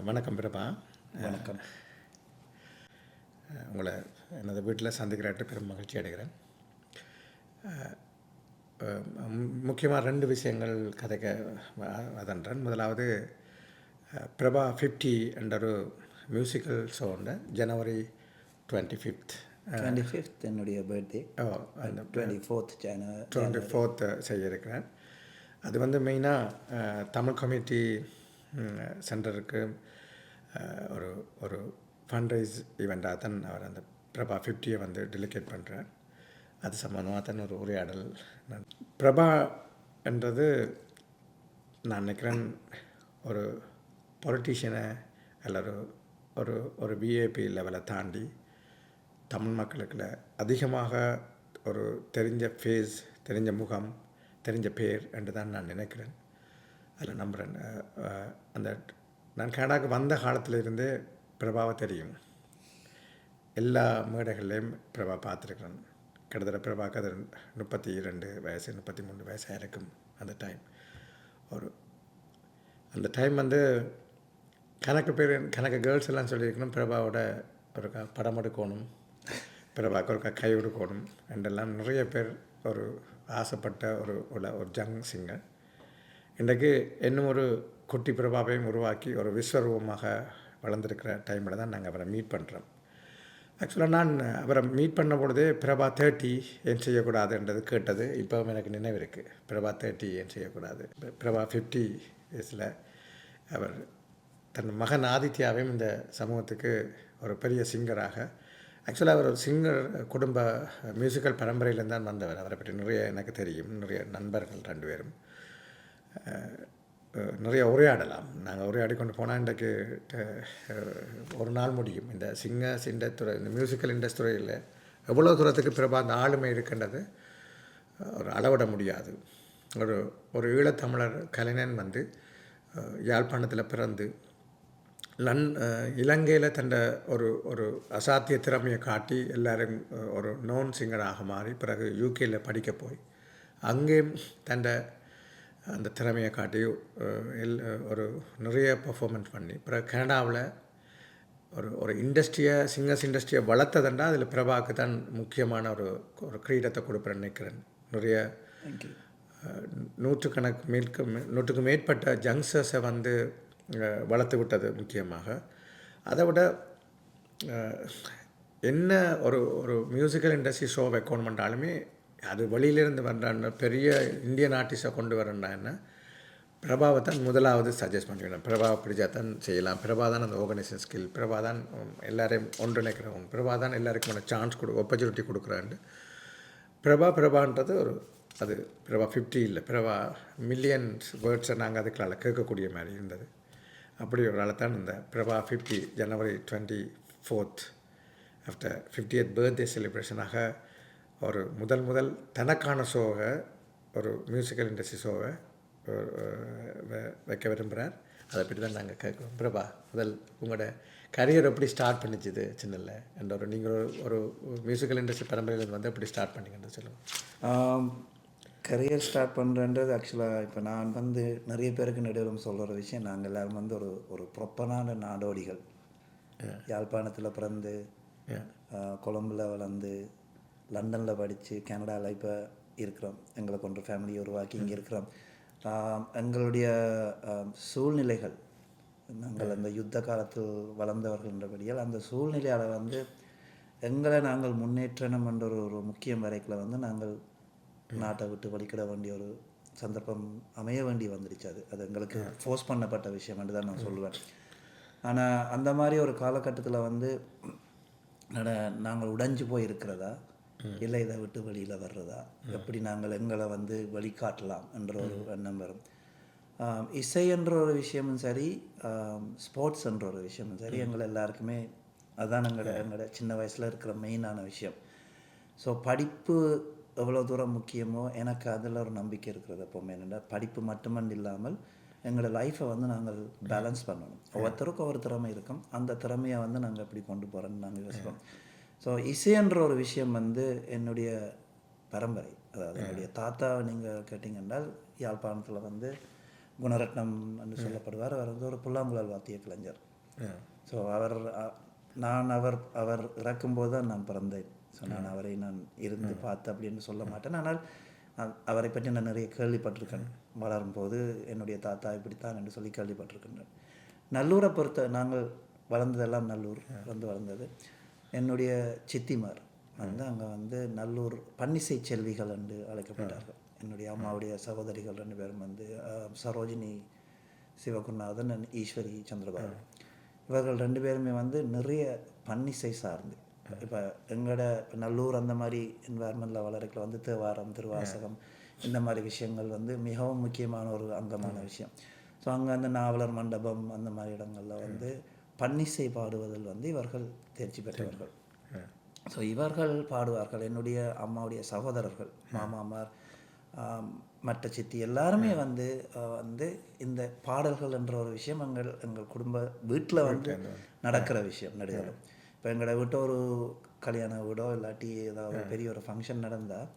வணக்கம் பிரபா. வணக்கம். உங்களை எனது வீட்டில் சந்திக்கிறேன் பெரும் மகிழ்ச்சி அடைகிறேன். முக்கியமாக 2 விஷயங்கள் கதைக்க அதன்றேன். முதலாவது பிரபா 50 என்ற ஒரு மியூசிக்கல் ஷோ உண்டு. ஜனவரி 25th 25th என்னுடைய பர்த்டே. அந்த 24th செய்ய இருக்கிறேன். அது வந்து மெயினாக தமிழ் கம்யூனிட்டி சென்டருக்கு ஒரு ஒரு ஃபண்ட்ரைஸ் ஈவெண்ட்டாக தான் அவர் அந்த பிரபா 50 வந்து டெலிகேட் பண்ணுறார். அது சம்மந்தமாக தான் ஒரு உரையாடல். பிரபா என்றது நான் நினைக்கிறேன் ஒரு பொலிட்டீஷியனை அல்ல ஒரு ஒரு விஏபி லெவலை தாண்டி தமிழ் மக்களுக்குள்ள அதிகமாக ஒரு தெரிஞ்ச ஃபேஸ், தெரிஞ்ச முகம், தெரிஞ்ச பேர் என்று தான் நான் நினைக்கிறேன். அதில் நம்புகிறேன். அந்த நான் கனடாவுக்கு வந்த காலத்திலிருந்தே பிரபாவை தெரியும். எல்லா மேடைகள்லேயும் பிரபா பார்த்துருக்கிறேன். கிட்டத்தட்ட பிரபாவுக்கு அது 32 வயசு 33 வயசாக இருக்கும் அந்த டைம். அந்த டைம் வந்து கணக்கு கேர்ள்ஸ் எல்லாம் சொல்லியிருக்கணும் பிரபாவோட ஒரு படம் எடுக்கணும், பிரபாவுக்கு ஒரு கை எடுக்கணும் என்றெல்லாம் நிறைய பேர் ஒரு ஆசைப்பட்ட ஒரு ஜங் சிங்கர். இன்றைக்கு இன்னும் ஒரு குட்டி பிரபாவையும் உருவாக்கி ஒரு விஸ்வரூபமாக வளர்ந்துருக்கிற டைமில் தான் நாங்கள் அவரை மீட் பண்ணுறோம். ஆக்சுவலாக நான் அவரை மீட் பண்ண பொழுதே பிரபா 30 ஏன் செய்யக்கூடாதுன்றது கேட்டது இப்போவும் எனக்கு நினைவு இருக்குது. பிரபா 30 ஏன் செய்யக்கூடாது. பிரபா 50 வயசில் அவர் தன் மகன் ஆதித்யாவையும் இந்த சமூகத்துக்கு ஒரு பெரிய சிங்கராக, ஆக்சுவலாக அவர் ஒரு சிங்கர் குடும்ப மியூசிக்கல் பரம்பரையிலேருந்து தான் வந்தவர். அவரை பற்றி நிறைய எனக்கு தெரியும். நிறைய நண்பர்கள் 2 பேரும் நிறைய உரையாடலாம். நாங்கள் உரையாடி கொண்டு போனால் இன்றைக்கு ஒரு நாள் முடியும். இந்த சிங்கர்ஸ் துறை, இந்த மியூசிக்கல் இண்டஸ்ட்ரியில் எவ்வளோ தூரத்துக்கு பிரபா அந்த ஆளுமை இருக்கின்றது ஒரு அளவிட முடியாது. ஒரு ஈழத்தமிழர் கலைஞன் வந்து யாழ்ப்பாணத்தில் பிறந்து இலங்கையில் தன்னை ஒரு அசாத்திய திறமையை காட்டி எல்லோரும் ஒரு நோன் சிங்கராக மாறி பிறகு யூகேயில் படிக்க போய் அங்கேயும் தன்னை அந்த திறமையை காட்டி ஒரு நிறைய பர்ஃபார்மன்ஸ் பண்ணி பிறகு கனடாவில் ஒரு இண்டஸ்ட்ரியை, சிங்கர்ஸ் இண்டஸ்ட்ரியை வளர்த்ததுண்டா அதில் பிரபாவுக்கு தான் முக்கியமான ஒரு கிரீடத்தை கொடுப்பேன்னு நினைக்கிறேன். நிறைய நூற்றுக்கு மேற்பட்ட ஜங்ஸ்டர்ஸை வந்து வளர்த்து விட்டது முக்கியமாக. அதை விட என்ன ஒரு மியூசிக்கல் இண்டஸ்ட்ரி ஷோ வைக்கணும் பண்ணாலுமே அது வெளியிலேருந்து வர்றான்னு பெரிய இந்தியன் ஆர்டிஸ்ட்டை கொண்டு வரேன்னா பிரபாவை தான் முதலாவது சஜஸ்ட் பண்ணிக்கிறேன். பிரபா பிடிச்சா தான் செய்யலாம். பிரபா தான் அந்த ஆர்கனைசேஷன் ஸ்கில், பிரபா தான் எல்லோரையும் ஒன்றிணைக்கிறவங்க, பிரபா தான் எல்லாருக்குமான சான்ஸ் ஆப்பர்ச்சுனிட்டி கொடுக்குறான்ட்டு. பிரபான்றது அது பிரபா 50 இல்லை, பிரபா மில்லியன்ஸ் வேர்ட்ஸை நாங்கள் அதுக்குள்ள கேட்கக்கூடிய மாதிரி இருந்தது. அப்படி ஒரு ஆள் தான் இந்த பிரபா 50 ஜனவரி 24th ஆஃப்டர் 50th பர்த்டே செலிப்ரேஷனாக ஒரு முதல் தனக்கான ஷோவை, ஒரு மியூசிக்கல் இண்டஸ்ட்ரி ஷோவை வைக்க விரும்புகிறார். அதை பற்றி தான் நாங்கள் கேட்குறோம். பிரபா, உங்களோட கரியர் எப்படி ஸ்டார்ட் பண்ணிச்சுது சின்னல என்ற நீங்கள் ஒரு மியூசிக்கல் இண்டஸ்ட்ரி பரம்பரையில் வந்து எப்படி ஸ்டார்ட் பண்ணிங்கன்னு சொல்லுங்கள். கரியர் ஸ்டார்ட் பண்ணுறன்றது ஆக்சுவலாக இப்போ நான் வந்து நிறைய பேருக்கு நடுவில் சொல்கிற விஷயம், நாங்கள் எல்லோரும் வந்து ஒரு ப்ராப்பரான நாடோடிகள். யாழ்ப்பாணத்தில் பிறந்து கொழம்பில் வளர்ந்து லண்டனில் படித்து கனடாவில் இப்போ இருக்கிறோம். எங்களை கொண்ட ஃபேமிலியை உருவாக்கி இங்கே இருக்கிறோம். எங்களுடைய சூழ்நிலைகள், நாங்கள் அந்த யுத்த காலத்தில் வளர்ந்தவர்கள்ன்றபடியால் அந்த சூழ்நிலையால் வந்து எங்களை நாங்கள் முன்னேற்றணும் என்ற ஒரு முக்கியம் வரைக்கில் வந்து நாங்கள் நாட்டை விட்டு வழிக்கிட வேண்டிய ஒரு சந்தர்ப்பம் அமைய வேண்டி வந்துடுச்சு. அது எங்களுக்கு ஃபோர்ஸ் பண்ணப்பட்ட விஷயம் என்று தான் நான் சொல்லுவேன். ஆனால் அந்த மாதிரி ஒரு காலகட்டத்தில் வந்து நாங்கள் உடைஞ்சு போய் இருக்கிறதா இல்லை இதை விட்டு வெளியில் வர்றதா, எப்படி நாங்கள் எங்களை வந்து வழிகாட்டலாம் என்ற ஒரு எண்ணம் வரும். இசை என்ற ஒரு விஷயமும் சரி, ஸ்போர்ட்ஸ் என்ற ஒரு விஷயமும் சரி, எங்களை எல்லாருக்குமே அதுதான் எங்களோட சின்ன வயசில் இருக்கிற மெயினான விஷயம். ஸோ படிப்பு எவ்வளோ தூரம் முக்கியமோ எனக்கு அதில் ஒரு நம்பிக்கை இருக்கிறது எப்போவுமே. என்னென்னா படிப்பு மட்டுமன்று இல்லாமல் எங்களோட லைஃப்பை வந்து நாங்கள் பேலன்ஸ் பண்ணணும். ஒவ்வொருத்தருக்கும் ஒவ்வொரு திறமை இருக்கும். அந்த திறமையை வந்து நாங்கள் எப்படி கொண்டு போகிறோன்னு நாங்கள் யோசிப்போம். ஸோ இசைன்ற ஒரு விஷயம் வந்து என்னுடைய பரம்பரை. அதாவது என்னுடைய தாத்தாவை நீங்கள் கேட்டிங்கன்னால் யாழ்ப்பாணத்தில் வந்து குணரட்னம் என்று சொல்லப்படுவார். அவர் வந்து ஒரு புல்லாங்குழல் வாத்திய கலைஞர். ஸோ அவர் இறக்கும்போது தான் நான் பிறந்தேன். ஸோ அவரை நான் இருந்து பார்த்து அப்படின்னு சொல்ல மாட்டேன். ஆனால் அவரை பற்றி நான் நிறைய கேள்விப்பட்டிருக்கேன். வளரும்போது என்னுடைய தாத்தா இப்படித்தான் என்று சொல்லி கேள்விப்பட்டிருக்கின்றேன். நல்லூரை நாங்கள் வளர்ந்ததெல்லாம் நல்லூர் வளர்ந்தது. என்னுடைய சித்திமார் வந்து அங்கே வந்து நல்லூர் பன்னிசை செல்விகள் என்று அழைக்கப்பட்டார்கள். என்னுடைய அம்மாவுடைய சகோதரிகள் 2 பேரும் வந்து சரோஜினி சிவகுருநாதன் அண்ட் ஈஸ்வரி சந்திரபாபு. இவர்கள் 2 பேருமே வந்து நிறைய பன்னிசை சார்ந்து இப்போ எங்களோட நல்லூர் அந்த மாதிரி என்வாயர்மெண்ட்டில் வளர்க்கல வந்து தேவாரம் திருவாசகம் இந்த மாதிரி விஷயங்கள் வந்து மிகவும் முக்கியமான ஒரு அங்கமான விஷயம். ஸோ அங்கே அந்த நாவலர் மண்டபம் அந்த மாதிரி இடங்களில் வந்து பன்னிசை பாடுவதில் வந்து இவர்கள் தேர்ச்சி பெற்றவர்கள். ஸோ இவர்கள் பாடுவார்கள். என்னுடைய அம்மாவுடைய சகோதரர்கள் மாமாமார் மற்ற சித்தி எல்லாருமே வந்து இந்த பாடல்கள் என்ற ஒரு விஷயம் எங்கள் குடும்ப வீட்டில் வந்து நடக்கிற விஷயம் நடுகளும். இப்போ எங்களோட வீட்டை ஒரு கல்யாண வீடோ இல்லாட்டி ஏதாவது பெரிய ஒரு ஃபங்க்ஷன் நடந்தால்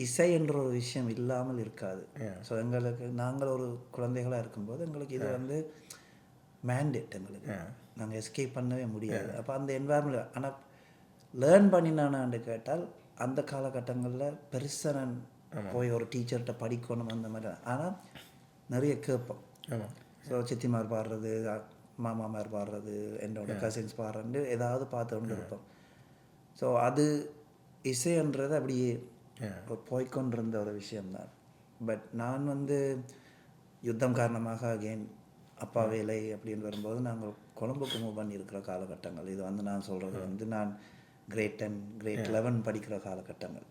இசை என்ற ஒரு விஷயம் இல்லாமல் இருக்காது. ஸோ நாங்கள் ஒரு குழந்தைகளாக இருக்கும்போது எங்களுக்கு இது வந்து மேண்டேட். எங்களுக்கு நாங்கள் எஸ்கேப் பண்ணவே முடியாது. அப்போ அந்த என்வாயர்மெண்ட் ஆனால் லேர்ன் பண்ணினானான்னு கேட்டால் அந்த காலகட்டங்களில் பெருசாக நான் போய் ஒரு டீச்சர்கிட்ட படிக்கணும் அந்த மாதிரி. ஆனால் நிறைய கேட்போம். ஸோ சித்திமார் பாடுறது, மாமாமார் பாடுறது, என்னோட கசின்ஸ் பாடுறது ஏதாவது பார்த்து கொண்டு இருப்போம். ஸோ அது இசைன்றது அப்படியே போய்கொண்டிருந்த ஒரு விஷயம்தான். பட் நான் வந்து யுத்தம் காரணமாக அகெயின் அப்பா வேலை அப்படின்னு வரும்போது நாங்கள் கொழும்புக்கு மூவ் பண்ணியிருக்கிற காலகட்டங்கள் இது வந்து நான் சொல்கிறது வந்து நான் கிரேட் 10 கிரேட் 11 படிக்கிற காலகட்டங்கள்.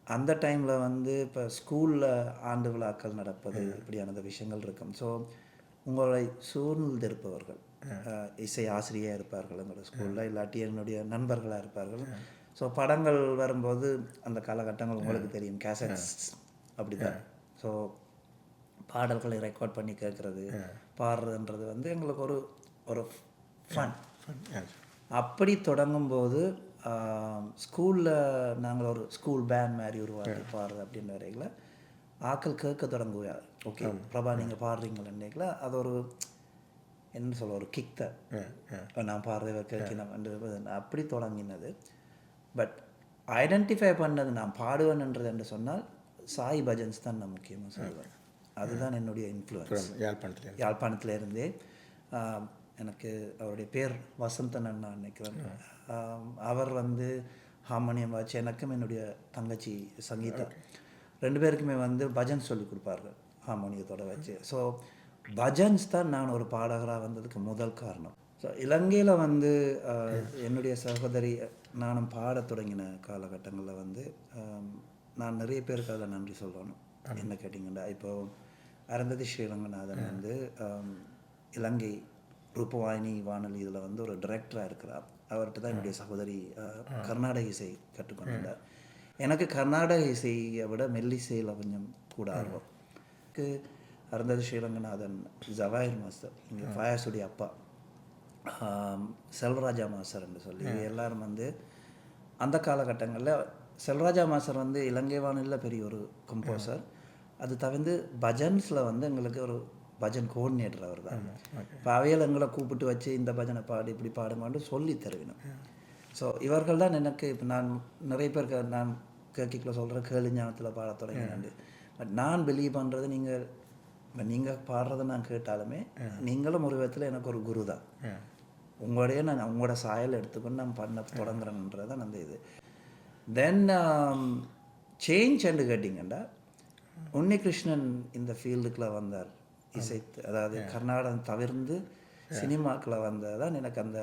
அந்த டைமில் வந்து இப்போ ஸ்கூலில் ஆண்டு விழாக்கள் நடப்பது இப்படியான விஷயங்கள் இருக்கும். ஸோ உங்களை சூழ்ந்திருப்பவர்கள் இசை ஆசிரியராக இருப்பார்கள் எங்களோட ஸ்கூலில், இல்லாட்டி என்னுடைய நண்பர்களாக இருப்பார்கள். ஸோ படங்கள் வரும்போது அந்த காலகட்டங்கள் உங்களுக்கு தெரியும், கேசட்ஸ் அப்படி தான். ஸோ பாடல்களை ரெக்கார்ட் பண்ணி கேட்குறது பாடுறதுன்றது வந்து எங்களுக்கு ஒரு ஃபன். அப்படி தொடங்கும்போது ஸ்கூலில் நாங்கள் ஒரு ஸ்கூல் பேண்ட் மாதிரி உருவாக்கி பாடுறது அப்படின்னு வரையில் ஆக்கள் கேட்க தொடங்குவார். ஓகே பிரபா நீங்கள் பாடுறீங்களா, அது ஒரு என்ன சொல்ல ஒரு கிக் தான். நான் பாடுறத கேட்கணும் அப்படி தொடங்கினது. பட் ஐடென்டிஃபை பண்ணது நான் பாடுவேன்ன்றது என்று சொன்னால் சாய் பஜன்ஸ் தான் நான் முக்கியமாக சொல்லுவேன். அதுதான் என்னுடைய இன்ஃப்ளூயன்ஸ். யாழ்ப்பாணத்திலேருந்தே எனக்கு அவருடைய பேர் வசந்தன் அண்ணா நினைக்கிறேன். அவர் வந்து ஹார்மோனியம் வாட்சி, எனக்கும் என்னுடைய தங்கச்சி சங்கீதா 2 பேருக்குமே வந்து பஜன்ஸ் சொல்லி கொடுப்பார்கள் ஹார்மோனியத்தோட வச்சு. ஸோ பஜன்ஸ் தான் நான் ஒரு பாடகராக வந்ததுக்கு முதல் காரணம். ஸோ இலங்கையில் வந்து என்னுடைய சகோதரி நானும் பாட தொடங்கின காலகட்டங்களில் வந்து நான் நிறைய பேருக்கு அதில் நன்றி சொல்லணும். என்ன கேட்டிங்கன்னா இப்போது அருந்ததி ஸ்ரீரங்கநாதன் வந்து இலங்கை ரூபவாயினி வானொலி இதில் வந்து ஒரு டைரக்டராக இருக்கிறார். அவர்கிட்ட தான் என்னுடைய சகோதரி கர்நாடக இசை கற்றுக்கொண்டார். எனக்கு கர்நாடக இசையை விட மெல்லிசையில் கொஞ்சம் கூட ஆர்வம். அருந்ததி ஸ்ரீரங்கநாதன், ஜவாஹிர் மாஸ்டர், இங்கே ஃபயாசுடைய அப்பா, செல்வராஜா மாஸ்டர் என்று சொல்லி எல்லாரும் வந்து அந்த காலகட்டங்களில் செல்வராஜா மாஸ்டர் வந்து இலங்கை வானொலியில் பெரிய ஒரு கம்போசர். அது தவிர்த்து பஜன்ஸில் வந்து எங்களுக்கு ஒரு பஜன் கோஆர்டினேட்டர் அவர் தான். இப்போ அவையில் எங்களை கூப்பிட்டு வச்சு இந்த பஜனை பாடு இப்படி பாடுங்கன்னு சொல்லி தருவினோம். ஸோ இவர்கள் தான் எனக்கு இப்போ நான் நிறைய பேருக்கு நான் கேட்கிக்குள்ள சொல்கிற கேள்வி ஞானத்தில் பாட தொடங்கினாண்டு. பட் நான் பிலீவ் பண்ணுறது நீங்கள் பாடுறதை நான் கேட்டாலுமே நீங்களும் ஒரு விதத்தில் எனக்கு ஒரு குரு தான். உங்களோட சாயல் எடுத்துக்கொண்டு நான் பண்ண தொடங்குறேன்றது தான் அந்த இது. தென் சேஞ்ச் என்று கேட்டிங்கன்னா உன்னிகிருஷ்ணன் இந்த ஃபீல்டுக்குள்ளே வந்தார். இசை அதாவது கர்நாடகம் தவிர்த்து சினிமாக்கில் வந்தது தான் எனக்கு அந்த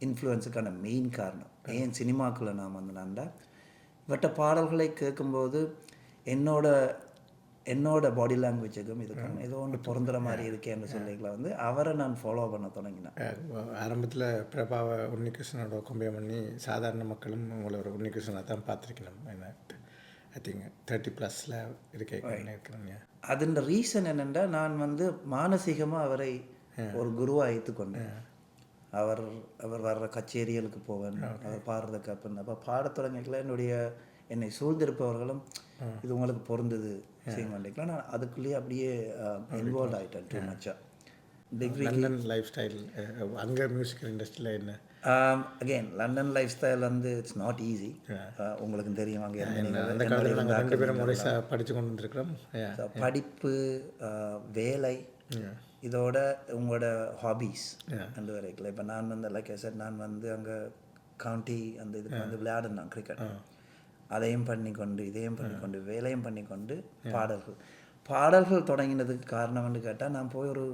இன்ஃப்ளூயன்ஸுக்கான மெயின் காரணம். ஏன் சினிமாக்குள்ளே நான் வந்தேனாண்டா இவற்ற பாடல்களை கேட்கும்போது என்னோட பாடி லாங்குவேஜுக்கும் இதுக்கும் ஏதோ ஒன்று பொருந்துற மாதிரி இருக்கேன்னு சொல்லிக்கலாம் வந்து அவரை நான் ஃபாலோ பண்ண தொடங்கினேன். ஆரம்பத்தில் பிரபாவை உன்னிகிருஷ்ணனோட கம்பேர் பண்ணி சாதாரண மக்களும் உங்களை ஒரு உன்னிகிருஷ்ணனை தான் பார்த்துருக்கணும். என்ன ஐ திங்க் 30+ இருக்கிறேன். அதன் ரீசன் என்னென்னா நான் வந்து மானசீகமாக அவரை ஒரு குருவாக ஏற்றுக்கொண்டேன். அவர் வர்ற கச்சேரிகளுக்கு போவேன், அவர் பாடுறதுக்கு அப்படின்னு. அப்போ பாட தொடங்கிக்கல என்னை சூழ்ந்திருப்பவர்களும் இது உங்களுக்கு பொருந்தது சிங் பண்ணிக்கலாம். நான் அதுக்குள்ளேயே அப்படியே இன்வால்வ் ஆகிட்டேன் டூ மச்சாக. டிகிரி லண்டன் லைஃப் ஸ்டைல் அங்கே மியூசிக்கல் இண்டஸ்ட்ரியில் என்ன அகெயின் லண்டன் லைஃப் ஸ்டைல் வந்து இட்ஸ் நாட் ஈஸி. உங்களுக்கு தெரியும் அங்கே அந்த காலத்தில் நாங்கள் 2 பேரும் முறைசாக படித்து கொண்டு வந்துருக்கிறோம். படிப்பு, வேலை, இதோட உங்களோட ஹாபீஸ் அந்த வரைக்கும். இப்போ நான் வந்து லைக் சார் நான் வந்து அங்கே கவுண்டி அந்த இதுக்கு வந்து விளையாடுனேன் கிரிக்கெட். அதையும் பண்ணிக்கொண்டு இதையும் பண்ணிக்கொண்டு வேலையும் பண்ணிக்கொண்டு பாடல்கள் தொடங்கினதுக்கு காரணம்னு கேட்டால் நான் போய் ஒரு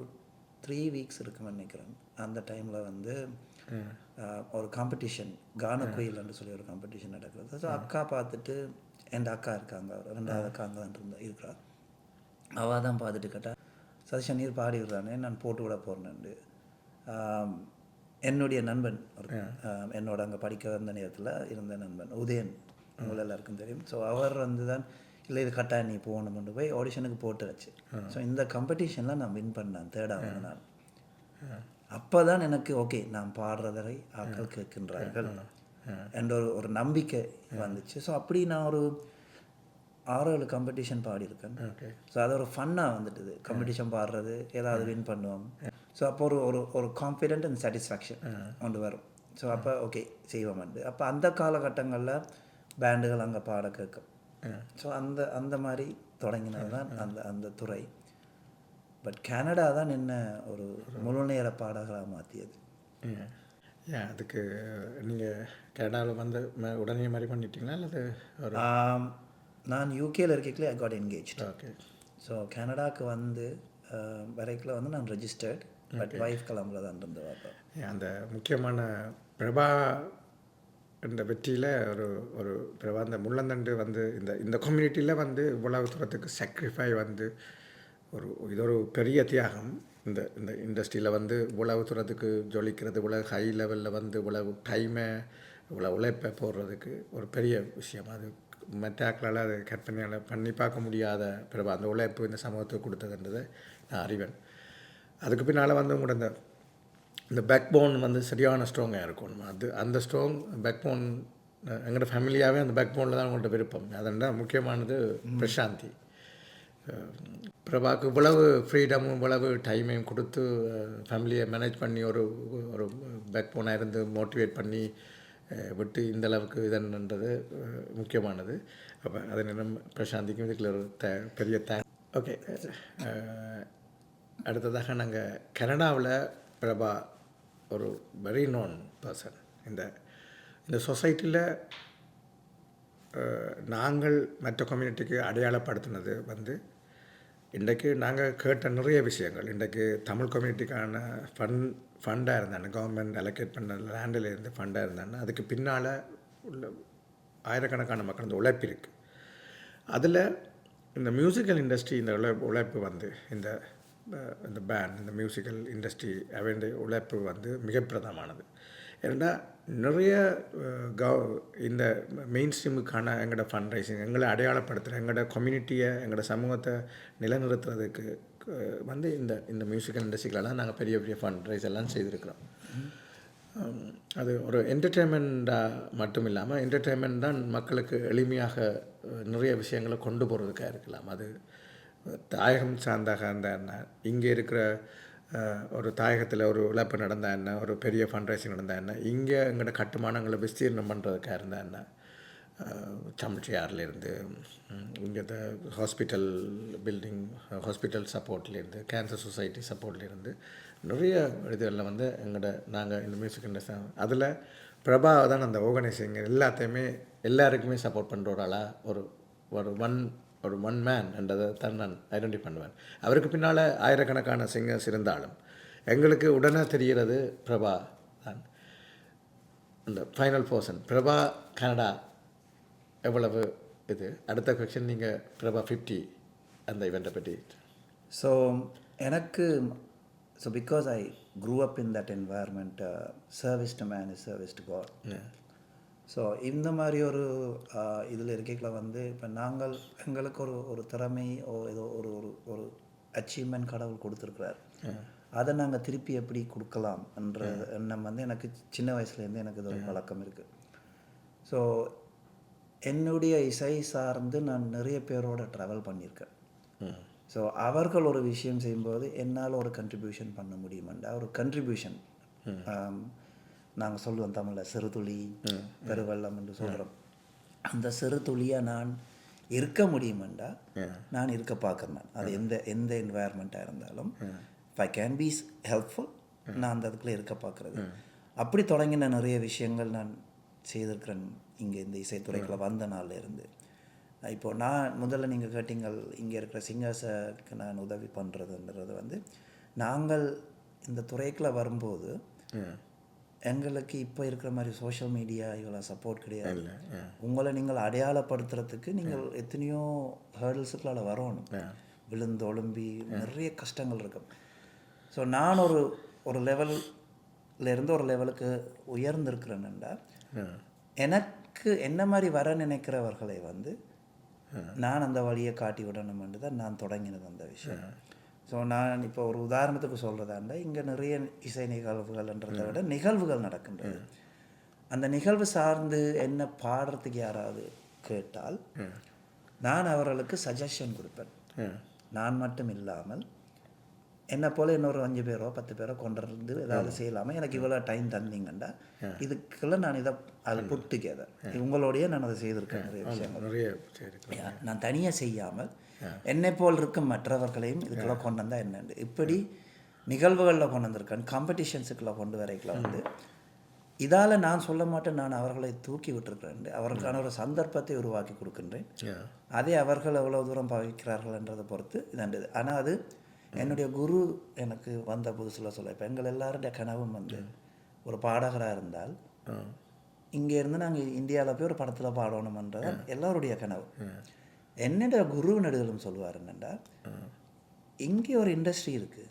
3 வீக்ஸ் இருக்குன்னு நினைக்கிறேன். அந்த டைமில் வந்து ஒரு காம்படிஷன் கானக்குயில்னு சொல்லி ஒரு காம்படிஷன் நடக்கிறது. ஸோ அக்கா பார்த்துட்டு என் அக்கா இருக்காங்க, 2வது அக்கா அங்கே தான் இருக்கிறா. அவள் தான் பார்த்துட்டு கேட்டால் சதீஷன் நீர் பாடி விடுறானே நான் போட்டு விட போகிறேன்னு. என்னுடைய நண்பன் என்னோட அங்கே படிக்க வந்த நேரத்தில் இருந்த நண்பன் உதயன், உங்களை எல்லாருக்கும் தெரியும். ஸோ அவர் வந்து தான் இல்லை இது கட்டாயம் நீ போகணும்னு போய் ஆடிஷனுக்கு போட்டு வச்சு. ஸோ இந்த காம்படிஷனில் நான் வின் பண்ணேன் 3வது நாள். அப்போ தான் எனக்கு ஓகே நான் பாடுறதை ஆட்கள் கேட்கின்றார்கள் என்ற ஒரு நம்பிக்கை வந்துச்சு. ஸோ அப்படி நான் ஒரு 6-7 காம்படிஷன் பாடியிருக்கேன். ஸோ அது ஒரு ஃபன்னாக வந்துட்டுது காம்படிஷன் பாடுறது, ஏதாவது வின் பண்ணுவோம். ஸோ அப்போ ஒரு கான்ஃபிடென்ட் அண்ட் சாட்டிஸ்ஃபேக்ஷன் கொண்டு வரும். ஸோ அப்போ ஓகே செய்வோம்ண்டு. அப்போ அந்த காலகட்டங்களில் பேண்டுகள் அங்கே பாட கேட்கும். ஸோ அந்த மாதிரி தொடங்கினது தான் அந்த துறை. பட் கனடா தான் என்ன ஒரு முழு நேர பாடகராக மாற்றியது. அதுக்கு நீங்கள் கனடாவில் வந்து உடனே மாதிரி பண்ணிட்டீங்களா அல்லது நான் யூகேல இருக்கீங்களே I got engage. Okay. So கனடாவுக்கு வந்து வரைக்கில் வந்து நான் ரெஜிஸ்டர்ட். பட் வைஃப் கிளம்புல தான் இருந்து பார்ப்பேன். அந்த முக்கியமான பிரபா இந்த வெற்றியில் ஒரு பிரபா அந்த முள்ளந்தண்டு வந்து இந்த கம்யூனிட்டியில் வந்து இவ்வளவு தூரத்துக்கு சாக்ரிஃபை வந்து இது ஒரு பெரிய தியாகம். இந்த இண்டஸ்ட்ரியில் வந்து இவ்வளவு தூரத்துக்கு ஜொலிக்கிறது, இவ்வளவு ஹை லெவலில் வந்து இவ்வளவு டைமை இவ்வளோ உழைப்பை போடுறதுக்கு ஒரு பெரிய விஷயம். அது மெட்டாக்களால் அது கற்பனையால் பண்ணி பார்க்க முடியாத பிரபா அந்த உழைப்பு இந்த சமூகத்துக்கு கொடுத்ததுன்றதை நான் அறிவேன். அதுக்கு பின்னால் வந்து உங்களோட இந்த பேக் போன் வந்து சரியான ஸ்ட்ராங்காக இருக்கணும். அந்த ஸ்ட்ராங் பேக் போன் எங்களோட ஃபேமிலியாகவே அந்த பேக் போனில் தான் உங்கள்கிட்ட விருப்பம். அதனால் முக்கியமானது பிரசாந்தி. பிரபாவுக்கு இவ்வளவு ஃப்ரீடமும் இவ்வளவு டைமையும் கொடுத்து ஃபேமிலியை மேனேஜ் பண்ணி ஒரு பேக் போனாக இருந்து மோட்டிவேட் பண்ணி விட்டு இந்தளவுக்கு இதன்றது முக்கியமானது. அப்போ அது நேரம் பிரசாந்திக்கும் இதுக்குள்ள ஒரு பெரிய ஓகே. அடுத்ததாக நாங்கள் கனடாவில் பிரபா ஒரு வெரி நோன் பர்சன். இந்த சொசைட்டியில் நாங்கள் மற்ற கம்யூனிட்டிக்கு அடையாளப்படுத்தினது வந்து இன்றைக்கு நாங்கள் கேட்ட நிறைய விஷயங்கள். இன்றைக்கு தமிழ் கம்யூனிட்டிக்கான ஃபண்டாக இருந்தாங்க, கவர்மெண்ட் அலோகேட் பண்ண லேண்டிலேருந்து ஃபண்டாக இருந்தாங்கன்னா அதுக்கு பின்னால் உள்ள ஆயிரக்கணக்கான மக்கள் இந்த உழைப்பு இருக்குது. அதில் இந்த மியூசிக்கல் இண்டஸ்ட்ரி இந்த உழைப்பு வந்து இந்த பேண்ட் இந்த மியூசிக்கல் இண்டஸ்ட்ரி அவனுடைய உழைப்பு வந்து மிக பிரதமானது. ஏன்னா நிறைய இந்த மெயின் ஸ்ட்ரீமுக்கான எங்களோட ஃபண்ட் ரைசிங் எங்களை அடையாளப்படுத்துகிற எங்களோட கம்யூனிட்டியை எங்களோட சமூகத்தை நிலைநிறுத்துறதுக்கு வந்து இந்த மியூசிக்கல் இண்டஸ்ட்ரிகளெல்லாம் நாங்கள் பெரிய பெரிய ஃபண்ட் ரைஸ் எல்லாம் செய்திருக்கிறோம். அது ஒரு என்டர்டெயின்மெண்ட்டாக மட்டும் இல்லாமல் என்டர்டெயின்மெண்ட் தான் மக்களுக்கு எளிமையாக நிறைய விஷயங்களை கொண்டு போகிறதுக்காக இருக்கலாம். அது தாயகம் சார்ந்தாக இருந்தால் என்ன, இங்கே இருக்கிற ஒரு தாயகத்தில் ஒரு இழப்பு நடந்தால் என்ன, ஒரு பெரிய ஃபண்ட் ரைசிங் நடந்தால் என்ன, இங்கே எங்களோட கட்டுமானங்களை விஸ்தீர்ணம் பண்ணுறதுக்காக இருந்தால் என்ன, சமச்சியார்லேருந்து இங்கே ஹாஸ்பிட்டல் பில்டிங் ஹாஸ்பிட்டல் சப்போர்ட்லேருந்து கேன்சர் சொசைட்டி சப்போர்ட்லேருந்து நிறைய இதுகளில் வந்து நாங்கள் இந்த மியூசிக் இண்டஸ்ட்ரி அதில் பிரபா தான் அந்த ஆர்கனைசிங் எல்லாருக்குமே சப்போர்ட் பண்ணுற ஒரு ஆளாக ஒரு ஒன் மேன் என்றதை தான் நான் ஐடென்டிஃபை பண்ணுவேன். அவருக்கு பின்னால் ஆயிரக்கணக்கான சிங்கர்ஸ் இருந்தாலும் எங்களுக்கு உடனே தெரிகிறது பிரபா தான் அந்த ஃபைனல் பர்சன். பிரபா கனடா எவ்வளவு இது. அடுத்த கொஸ்டின் நீங்கள் பிரபா 50 அந்த இவெண்ட்டை பற்றி. ஸோ எனக்கு because I grew up in that environment, service to man is service to God. So இந்த மாதிரி ஒரு இதில் இருக்கைகளை வந்து இப்போ எங்களுக்கு ஒரு திறமை ஏதோ ஒரு அச்சீவ்மெண்ட் கடவுள் கொடுத்துருக்குறார். அதை நாங்கள் திருப்பி எப்படி கொடுக்கலாம் என்ற எண்ணம் வந்து எனக்கு சின்ன வயசுலேருந்து எனக்கு இது ஒரு பழக்கம் இருக்குது. ஸோ என்னுடைய இசை சார்ந்து நான் நிறைய பேரோட ட்ராவல் பண்ணியிருக்கேன். ஸோ அவர்கள் ஒரு விஷயம் செய்யும்போது என்னால் ஒரு கண்ட்ரிபியூஷன் பண்ண முடியுமெண்டா ஒரு கண்ட்ரிபியூஷன் நாங்கள் சொல்லுவோம் தமிழில் சிறுதுளி பெருவெள்ளம் என்று சொல்கிறோம். அந்த சிறுதுளியாக நான் இருக்க முடியுமெண்டா நான் இருக்க பார்க்குறேன். அது எந்த என்வாயர்மெண்ட்டாக இருந்தாலும் if I can be helpful நான் அந்த இடத்துல இருக்க பார்க்குறது. அப்படி தொடங்கின நிறைய விஷயங்கள் நான் செய்திருக்கிறேன் இங்கே இந்த இசைத்துறைக்குள்ள வந்த நாளில் இருந்து. இப்போது நான் முதல்ல நீங்கள் கேட்டீங்கள் இங்கே இருக்கிற சிங்கர்ஸுக்கு நான் உதவி பண்ணுறதுன்றது வந்து நாங்கள் இந்த துறைக்குள்ளே வரும்போது எங்களுக்கு இப்போ இருக்கிற மாதிரி சோஷியல் மீடியா இவ்வளோ சப்போர்ட் கிடையாது. உங்களை நீங்கள் அடையாளப்படுத்துறதுக்கு நீங்கள் எத்தனையோ ஹேர்டில்ஸுக்குள்ள வரணும், விழுந்து ஒழும்பி நிறைய கஷ்டங்கள் இருக்கும். ஸோ நான் ஒரு லெவல்லேருந்து ஒரு லெவலுக்கு உயர்ந்திருக்கிறேன்டா எனக்கு என்ன மாதிரி வர நினைக்கிறவர்களை வந்து நான் அந்த வழியை காட்டி விடணுமென்று தான் நான் தொடங்கினது அந்த விஷயம். ஸோ நான் இப்போ ஒரு உதாரணத்துக்கு சொல்கிறதாண்டா இங்கே நிறைய இசை நிகழ்வுகள்ன்றதை விட நிகழ்வுகள் நடக்கின்றது. அந்த நிகழ்வு சார்ந்து என்ன பாடுறதுக்கு யாராவது கேட்டால் நான் அவர்களுக்கு சஜஷன் கொடுப்பேன். நான் மட்டும் இல்லாமல் என்னை போல் இன்னொரு 5 பேரோ 10 பேரோ கொண்டு ஏதாவது செய்யலாமல் எனக்கு இவ்வளோ டைம் தந்தீங்கண்டா இதுக்குள்ள நான் இதை அதை புட்டுக்கேதை உங்களோடையே நான் அதை செய்திருக்கேன். நிறைய விஷயங்கள் நான் தனியாக செய்யாமல் என்னை போல் இருக்கும் மற்றவர்களையும் இதுக்குள்ளே கொண்டு வந்தால் என்னண்டு இப்படி நிகழ்வுகளில் கொண்டு வந்திருக்கேன். காம்படிஷன்ஸுக்குள்ளே கொண்டு வரைக்கலாம் வந்து இதால் நான் சொல்ல மாட்டேன் நான் அவர்களை தூக்கி விட்டுருக்கிறேன். அவர்களுக்கான ஒரு சந்தர்ப்பத்தை உருவாக்கி கொடுக்கின்றேன். அதே அவர்கள் எவ்வளோ தூரம் பாவிக்கிறார்கள்ன்றதை பொறுத்து இதாண்டது. ஆனால் அது என்னுடைய குரு எனக்கு வந்த புதுசில் சொல்ல இப்போ எங்கள் எல்லாருடைய கனவும் வந்து ஒரு பாடகராக இருந்தால் இங்கேருந்து நாங்கள் இந்தியாவில் போய் ஒரு படத்தில் பாடணுமன்றது எல்லோருடைய கனவு. என்னுடைய குரு நடுகளும் சொல்லுவார் என்னென்னா இங்கே ஒரு இண்டஸ்ட்ரி இருக்குது,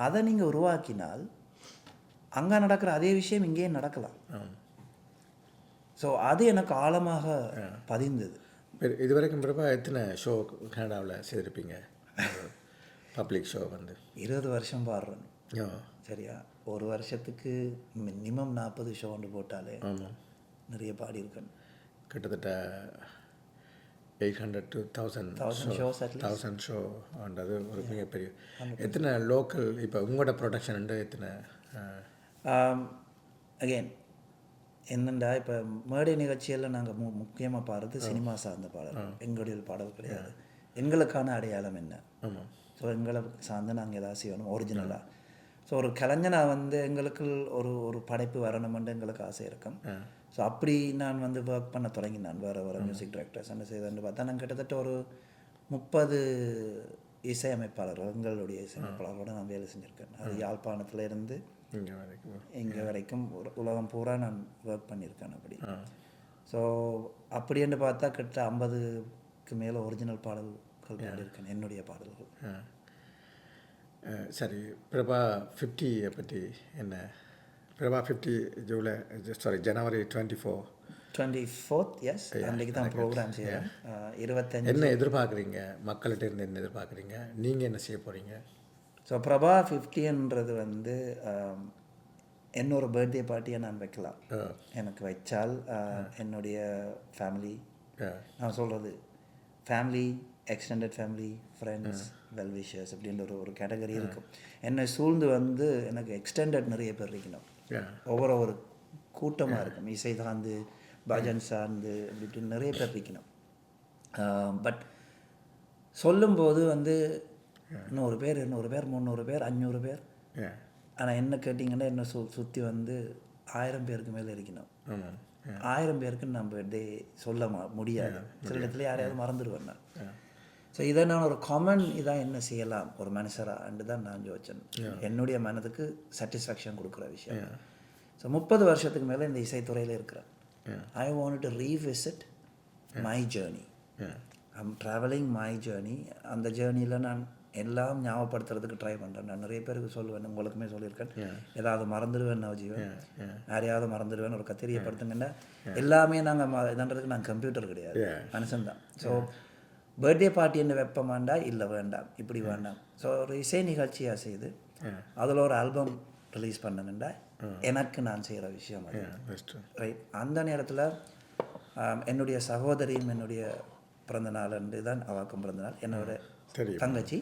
அதை நீங்கள் உருவாக்கினால் அங்கே நடக்கிற அதே விஷயம் இங்கேயும் நடக்கலாம். ஸோ அது எனக்கு ஆழமாக பதிந்தது. இது வரைக்கும் பிறப்பா எத்தனை ஷோ கனடாவில் செய்திருப்பீங்க? பப்ளிக் ஷோ வந்து 20 வருஷம் பாடுறேன். சரியா, ஒரு வருஷத்துக்கு மினிமம் 40 ஷோ ஒன்று போட்டாலே நிறைய பாடியிருக்கேன். கிட்டத்தட்ட 800 to 1000 ஷோஸ் 1000 ஷோன்றது ஒரு மிகப்பெரிய. எத்தனை லோக்கல் இப்போ உங்களோட ப்ரொடக்ஷன் எத்தனை? அகெயின் என்னண்டா இப்போ மேடை நிகழ்ச்சியில் நாங்கள் முக்கியமாக பாடுறது சினிமா சார்ந்த பாடல். எங்களுடைய பாடல் கிடையாது. எங்களுக்கான அடையாளம் என்ன? ஸோ எங்களை சார்ந்து நாங்கள் ஏதாவது செய்யணும் ஒரிஜினலாக. ஸோ ஒரு கலைஞனாக வந்து எங்களுக்கு ஒரு படைப்பு வரணுமென்று எங்களுக்கு ஆசை இருக்கும். ஸோ அப்படி நான் வந்து ஒர்க் பண்ண தொடங்கினான். வேறு மியூசிக் டைரக்டர்ஸ் என்ன செய்தேன்னு பார்த்தா நான் கிட்டத்தட்ட ஒரு 30 இசையமைப்பாளர்கள் எங்களுடைய இசையமைப்பாளர்களோடு நான் வேலை செஞ்சுருக்கேன். அது யாழ்ப்பாணத்துலேருந்து இங்கே வரைக்கும் உலகம் பூரா நான் ஒர்க் பண்ணியிருக்கேன். அப்படி ஸோ அப்படின்னு பார்த்தா கிட்ட 50க்கு மேலே ஒரிஜினல் பாடல்கள் பாடியிருக்கேன், என்னுடைய பாடல்கள். சரி, பிரபா 50 பற்றி என்ன? பிரபா 50 ஜனவரி 24th எஸ் அன்றைக்கு தான் ப்ரோக்ராம் செய்கிறேன். 25 என்ன எதிர்பார்க்குறீங்க மக்கள்கிட்ட இருந்து? என்ன எதிர்பார்க்குறீங்க? நீங்கள் என்ன செய்ய போகிறீங்க? ஸோ பிரபா 50ன்றது வந்து என்னோட பர்த்டே பார்ட்டியை நான் வைக்கலாம். எனக்கு வச்சால் என்னுடைய ஃபேமிலி, நான் சொல்கிறது family, extended family, friends, well-wishers அப்படின்ற ஒரு கேட்டகரி இருக்கும். என்னை சூழ்ந்து வந்து எனக்கு எக்ஸ்டெண்டட் நிறைய பேர் இருக்கணும். ஒவ்வொரு கூட்டமாக இருக்கும், இசை சார்ந்து பஜன் சார்ந்து அப்படி நிறைய பேர் இருக்கணும். பட் சொல்லும்போது வந்து 100 பேர் 200 பேர் 300 பேர் 500 பேர். ஆனால் என்ன கேட்டிங்கன்னா என்ன சுற்றி வந்து 1000 பேருக்கு மேலே இருக்கணும். 1000 பேருக்கு நம்ம டே சொல்ல முடியாது. சில இடத்துல யாரையாவது மறந்துடுவேன் நான். ஸோ இதை நான் ஒரு காமன் இதாக என்ன செய்யலாம் ஒரு மனுஷராக தான் நான் யோசிச்சேன். என்னுடைய மனதுக்கு சாட்டிஸ்ஃபேக்ஷன் கொடுக்குற விஷயம். ஸோ 30 வருஷத்துக்கு மேலே இந்த இசைத்துறையில் இருக்கிறேன். ஐ want to revisit my journey. I'm travelling my journey. அந்த ஜேர்னியில் நான் எல்லாம் ஞாபகப்படுத்துறதுக்கு ட்ரை பண்ணுறேன். நான் நிறைய பேருக்கு சொல்லுவேன், உங்களுக்குமே சொல்லியிருக்கேன், ஏதாவது மறந்துடுவேன் நவஜீவன், யாரையாவது மறந்துடுவேன், ஒரு கத்திரியப்படுத்துங்கன்னா எல்லாமே நாங்கள் இதுன்றதுக்கு நாங்கள் கம்ப்யூட்டர் கிடையாது, மனுஷன்தான். ஸோ பர்த்டே பார்ட்டி என்ன வெப்பமாண்டா இல்லை வேண்டாம், இப்படி வேண்டாம். ஸோ ஒரு இசை நிகழ்ச்சியாக செய்து அதில் ஒரு ஆல்பம் ரிலீஸ் பண்ணணுண்டா எனக்கு நான் செய்கிற விஷயம் அது. ரைட், அந்த நேரத்தில் என்னுடைய சகோதரியும் என்னுடைய பிறந்த நாள் அன்று தான் அவக்கும் பிறந்த நாள். என்னோட தெரியும். தங்கச்சி,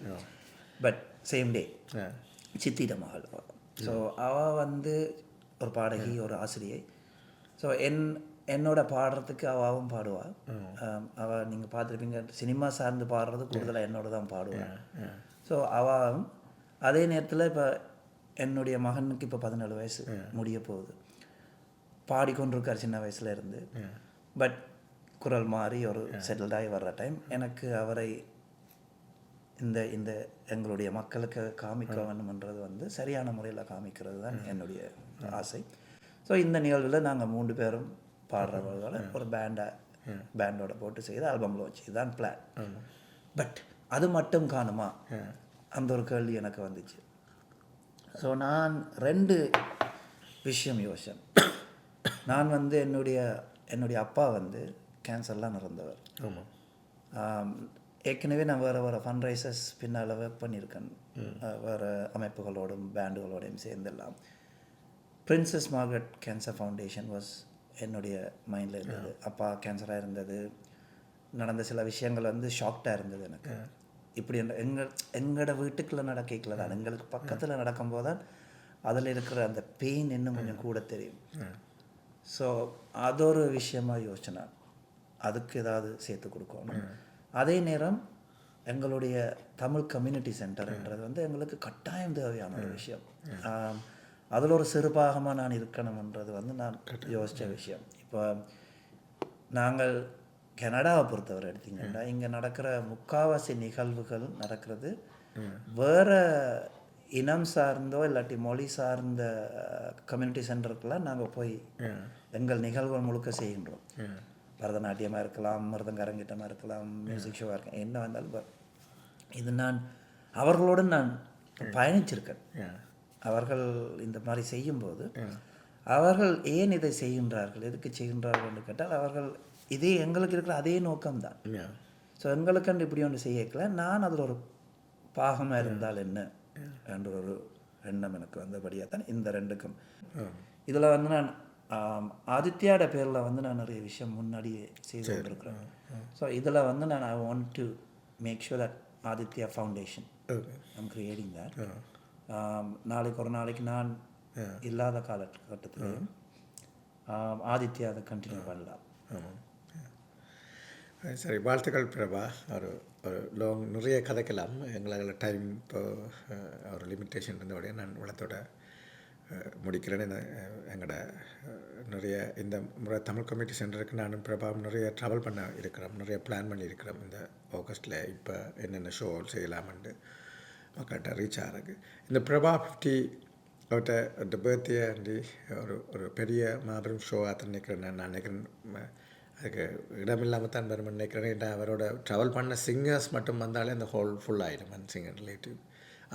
பட் சேம் டே சித்திட மகள். ஸோ அவள் வந்து ஒரு பாடகி, ஒரு ஆசிரியை. ஸோ என்னோட பாடுறதுக்கு அவளும் பாடுவாள். அவள் நீங்கள் பார்த்துருப்பீங்க, சினிமா சார்ந்து பாடுறது கூடுதலாக என்னோட தான் பாடுவாள். ஸோ அவளும் அதே நேரத்தில் இப்போ என்னுடைய மகனுக்கு இப்போ 17 வயசு முடிய போகுது. பாடிக்கொண்டிருக்கார் சின்ன வயசுல இருந்து. பட் குரல் மாறி ஒரு செட்டில்டாகி வர்ற டைம் எனக்கு அவரை இந்த இந்த எங்களுடைய மக்களுக்கு காமிக்க வேணும்ன்றது வந்து சரியான முறையில் காமிக்கிறது தான் என்னுடைய ஆசை. ஸோ இந்த நிகழ்வில் நாங்கள் 3 பேரும் பாடுறவர்களோட ஒரு பேண்டோட போட்டு செய்து ஆல்பமில் வச்சு இதுதான் பிளான். பட் அது மட்டும் காணுமா அந்த ஒரு கேள்வி எனக்கு வந்துச்சு. ஸோ நான் 2 விஷயம் யோசித்தேன். நான் வந்து என்னுடைய அப்பா வந்து கேன்சர்லாம் இறந்தவர். ஏற்கனவே நான் வேறு ஃபண்ட்ரைசர்ஸ் பின்னால் ஒர்க் பண்ணியிருக்கேன். வேறு அமைப்புகளோடும் பேண்டுகளோடையும் சேர்ந்தெல்லாம். Princess Margaret cancer foundation was என்னுடைய மைண்டில் இருந்தது. அப்பா கேன்சராக இருந்தது. நடந்த சில விஷயங்கள் வந்து ஷாக்டாக இருந்தது எனக்கு. இப்படி எங்களோட வீட்டுக்குள்ளே நடக்கல தான், எங்களுக்கு பக்கத்தில் நடக்கும்போது தான் அதில் இருக்கிற அந்த பெயின் இன்னும் கொஞ்சம் கூட தெரியும். ஸோ அது ஒரு விஷயமாக யோசிச்சேன். அதுக்கு ஏதாவது சேர்த்து கொடுக்கணும். அதே நேரம் எங்களுடைய தமிழ் கம்யூனிட்டி சென்டர்ன்றது வந்து எங்களுக்கு கட்டாயம் தேவையான ஒரு விஷயம். அதில் ஒரு சிறுபாகமாக நான் இருக்கணும்ன்றது வந்து நான் யோசித்த விஷயம். இப்போ நாங்கள் கனடாவை பொறுத்தவரை எடுத்திங்கன்னா இங்கே நடக்கிற முக்காவாசி நிகழ்வுகள் நடக்கிறது வேறு இனம் சார்ந்தோ இல்லாட்டி மொழி சார்ந்த கம்யூனிட்டி சென்டருக்கெல்லாம் நாங்கள் போய் எங்கள் நிகழ்வுகள் முழுக்க செய்கின்றோம். பரதநாட்டியமாக இருக்கலாம், மிருதங்கரங்கிட்டமாக இருக்கலாம், மியூசிக் ஷோவாக இருக்கலாம், என்ன வந்தாலும். இது நான் அவர்களோடு நான் பயணிச்சிருக்கேன். அவர்கள் இந்த மாதிரி செய்யும்போது அவர்கள் ஏன் இதை செய்கின்றார்கள், எதுக்கு செய்கின்றார்கள் என்று கேட்டால் அவர்கள் இதே எங்களுக்கு இருக்கிற அதே நோக்கம்தான். ஸோ எங்களுக்குன்னு இப்படி ஒன்று செய்யக்கல, நான் அதில் ஒரு பாகமாக இருந்தால் என்ன என்ற ஒரு எண்ணம் எனக்கு வந்தபடியாக தான் இந்த 2க்கும். இதில் வந்து நான் ஆதித்யாட பேரில் வந்து நான் நிறைய விஷயம் முன்னாடியே செய்து கொண்டிருக்கிறேன். ஸோ இதில் வந்து நான் I want to make sure that Aditya Foundation I'm creating that. நாளைக்கு ஒரு நாளைக்கு நான் இல்லாத காலகட்டத்திலையும் ஆதித்யா அதை கண்டினியூ பண்ணலாம். சரி, வாழ்த்துக்கள் பிரபா. ஒரு நிறைய கதைக்கலாம். எங்களால் டைம் இப்போ ஒரு லிமிட்டேஷன் இருந்தோடைய நான் இவ்வளத்தோட முடிக்கிறேன். எங்களோட நிறைய இந்த முறை தமிழ் கம்யூனிட்டி சென்டருக்கு நானும் பிரபாவும் நிறைய ட்ராவல் பண்ண இருக்கிறோம், நிறைய பிளான் பண்ணியிருக்கிறோம். இந்த ஆகஸ்ட்டில் இப்போ என்னென்ன ஷோ செய்யலாம்னு மக்கள்கிட்ட ரீச் ஆகிறதுக்கு. இந்த பிரபா 50 அவர்கிட்ட பர்த்டே அண்டி ஒரு பெரிய மாபெரும் ஷோ ஆற்ற நினைக்கிறேன். நான் நினைக்கிறேன் அதுக்கு இடமில்லாமல் தான் வரும் நினைக்கிறேன். ஏன்னா அவரோட ட்ராவல் பண்ண சிங்கர்ஸ் மட்டும் வந்தாலே அந்த ஹோல் ஃபுல்லாகிடும். அண்ட் சிங்கர் ரிலேட்டிவ்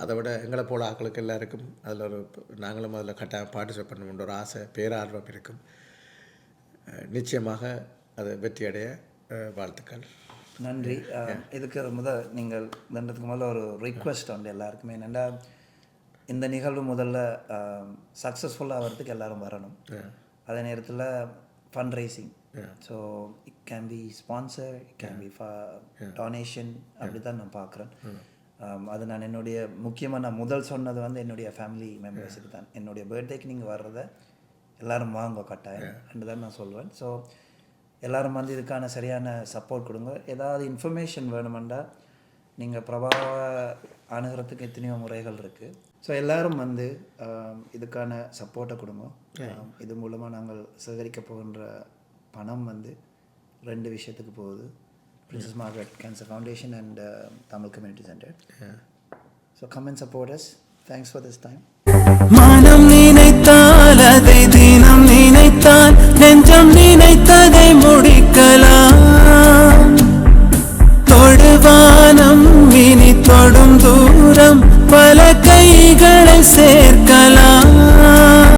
அதை விட எங்களை போல் ஆக்களுக்கு எல்லாருக்கும் அதில் நாங்களும் அதில் கட்டாயம் பார்ட்டிசிபேட் பண்ணணுன்ற ஒரு ஆசை, பேரார்வம் இருக்கும். நிச்சயமாக அதை வெற்றி அடைய வாழ்த்துக்கள். நன்றி. இதுக்கு நீங்கள் தண்டத்துக்கு முதல்ல ஒரு ரிக்வெஸ்ட் உண்டு எல்லாருக்குமே. என்னென்னா இந்த நிகழ்வு முதல்ல சக்ஸஸ்ஃபுல்லாக ஆகிறதுக்கு எல்லோரும் வரணும். அதே நேரத்தில் fund raising, so it can be sponsor, it can be donation, அப்படி தான் நான் பார்க்குறேன். அது நான் என்னுடைய முக்கியமாக நான் முதல் சொன்னது வந்து என்னுடைய ஃபேமிலி மெம்பர்ஸுக்கு தான். என்னுடைய பர்த்டேக்கு நீங்கள் வர்றதை எல்லோரும் வாங்க கட்டாயம் என்று தான் நான் சொல்வேன். ஸோ எல்லோரும் வந்து இதுக்கான சரியான சப்போர்ட் கொடுங்க. ஏதாவது இன்ஃபர்மேஷன் வேணுமெண்டா நீங்கள் பிரபாவை அணுகிறதுக்கு எத்தனையோ முறைகள் இருக்குது. ஸோ எல்லோரும் வந்து இதுக்கான சப்போர்ட்டை கொடுங்க. இது மூலமாக நாங்கள் சேகரிக்க போகின்ற பணம் வந்து 2 விஷயத்துக்கு போகுது. Princess Margaret Cancer Foundation and Tamil Community Center. So come and support us. Thanks for this time.